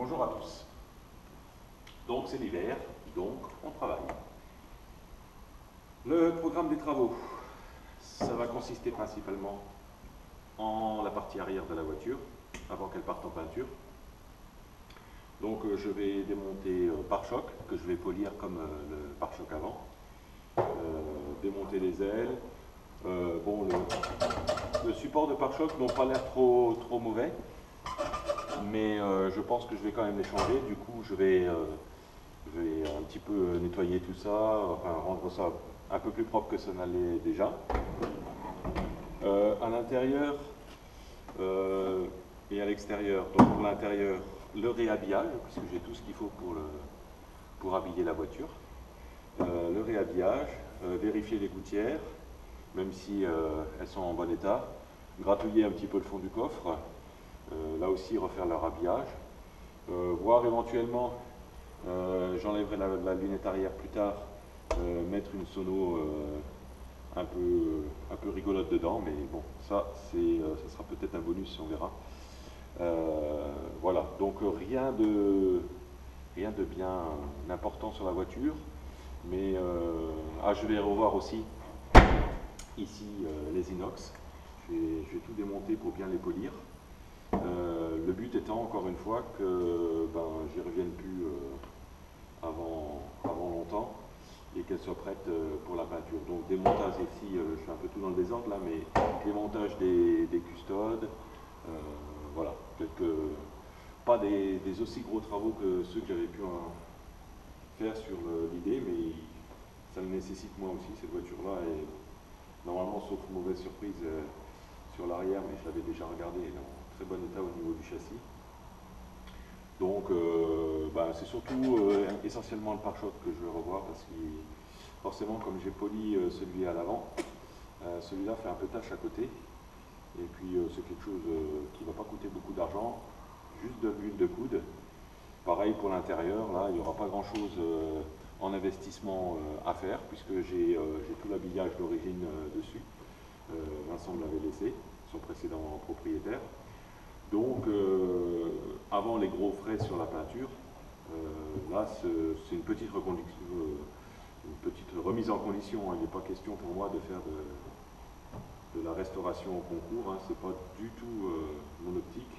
Bonjour à tous. Donc c'est l'hiver, donc on travaille. Le programme des travaux, ça va consister principalement en la partie arrière de la voiture, avant qu'elle parte en peinture. Donc je vais démonter pare-choc, que je vais polir comme le pare-choc avant. Démonter les ailes. Bon, le support de pare-choc n'ont pas l'air trop mauvais, mais je pense que je vais quand même les changer. Du coup, je vais un petit peu nettoyer tout ça, enfin rendre ça un peu plus propre que ça n'allait déjà. À l'intérieur et à l'extérieur, donc pour l'intérieur, le réhabillage, puisque j'ai tout ce qu'il faut pour habiller la voiture. Le réhabillage, vérifier les gouttières, même si elles sont en bon état, gratouiller un petit peu le fond du coffre, là aussi refaire leur habillage, voir éventuellement, j'enlèverai la lunette arrière plus tard, mettre une sono un peu rigolote dedans, mais bon, ça sera peut-être un bonus, on verra. Voilà, donc rien de bien important sur la voiture, mais je vais revoir aussi ici les inox. Je vais tout démonter pour bien les polir. Le but étant, encore une fois, que j'y revienne plus avant longtemps et qu'elle soit prête pour la peinture. Donc démontage ici, je fais un peu tout dans le désordre là, mais démontage des custodes, voilà, pas des aussi gros travaux que ceux que j'avais pu faire sur l'idée, mais ça le nécessite moi aussi. Cette voiture-là est normalement, sauf mauvaise surprise sur l'arrière, mais je l'avais déjà regardé, elle est en très bon état au niveau du châssis. Donc c'est surtout essentiellement le pare-choc que je vais revoir, parce que forcément, comme j'ai poli celui à l'avant, celui-là fait un peu tâche à côté, et puis c'est quelque chose qui ne va pas coûter beaucoup d'argent, juste de l'huile de coude. Pareil pour l'intérieur, là il n'y aura pas grand chose en investissement à faire, puisque j'ai tout l'habillage d'origine dessus. Vincent me l'avait laissé, son précédent propriétaire. Donc avant les gros frais sur la peinture, là c'est une petite remise en condition, hein. Il n'est pas question pour moi de faire de la restauration au concours, hein. C'est pas du tout mon optique.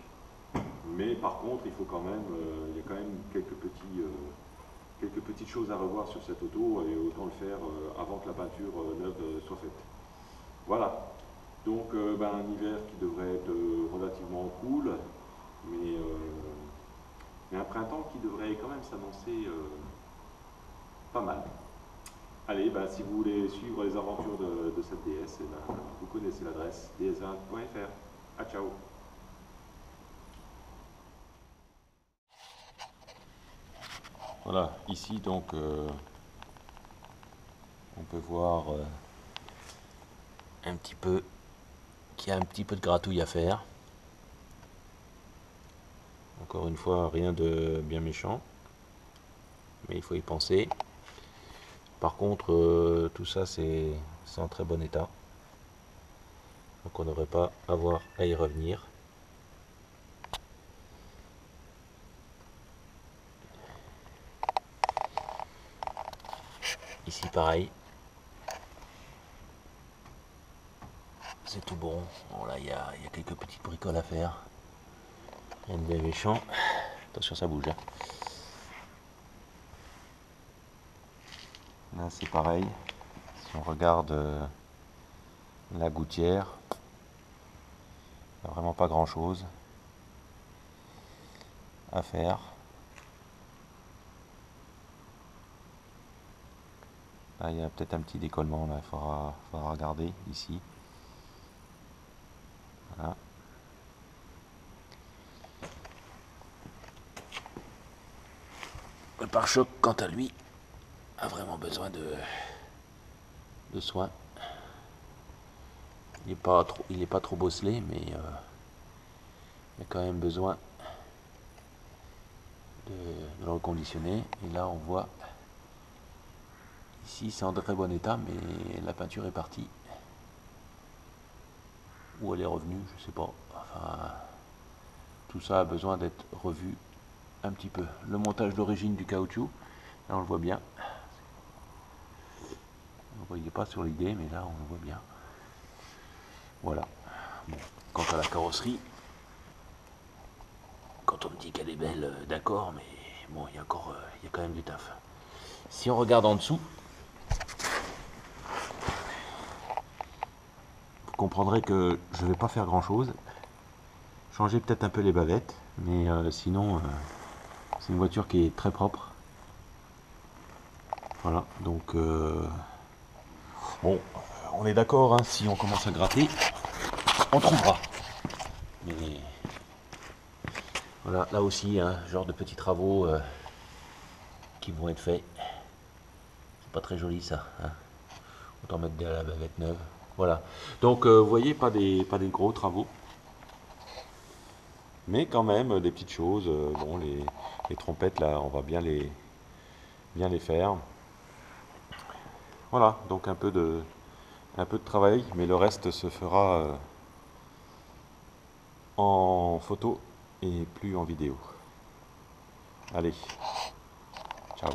Mais par contre, il faut quand même, il y a quand même quelques petites choses à revoir sur cette auto, et autant le faire avant que la peinture neuve soit faite. Voilà. Donc un hiver qui devrait être relativement cool, mais un printemps qui devrait quand même s'annoncer pas mal. Allez, si vous voulez suivre les aventures de cette DS, vous connaissez l'adresse ds20.fr. Ah, ciao. Voilà, ici donc on peut voir un petit peu qu'il y a un petit peu de gratouille à faire. Encore une fois, rien de bien méchant, mais il faut y penser. Par contre, tout ça c'est en très bon état, donc on n'aurait pas à avoir à y revenir. Ici pareil, c'est tout bon. Bon là il y a quelques petites bricoles à faire, rien de bien méchant. Attention, ça bouge, hein. Là c'est pareil, si on regarde la gouttière, il n'y a vraiment pas grand chose à faire. Là il y a peut-être un petit décollement, là il faudra regarder ici. Voilà. Le pare-choc, quant à lui, a vraiment besoin de soin. Il n'est pas trop bosselé, mais il a quand même besoin de le reconditionner. Et là on voit, ici c'est en très bon état, mais la peinture est partie. Ou elle est revenue, je sais pas. Enfin, tout ça a besoin d'être revu un petit peu le montage d'origine du caoutchouc. Là on le voit bien. On ne voyait pas sur l'idée, mais là on le voit bien. Voilà. Bon. Quant à la carrosserie, quand on me dit qu'elle est belle, d'accord, mais bon, il y a quand même du taf. Si on regarde en dessous, vous comprendrez que je ne vais pas faire grand chose. Changer peut-être un peu les bavettes, mais sinon, c'est une voiture qui est très propre. Voilà, donc bon, on est d'accord, hein, si on commence à gratter, on trouvera. Mais voilà, là aussi, hein, genre de petits travaux qui vont être faits. C'est pas très joli ça, hein. Autant mettre de la bavette neuve. Voilà. Donc vous voyez, pas des gros travaux. Mais quand même des petites choses. Bon, les trompettes là, on va bien les faire. Voilà, donc un peu de travail, mais le reste se fera en photo et plus en vidéo. Allez, ciao.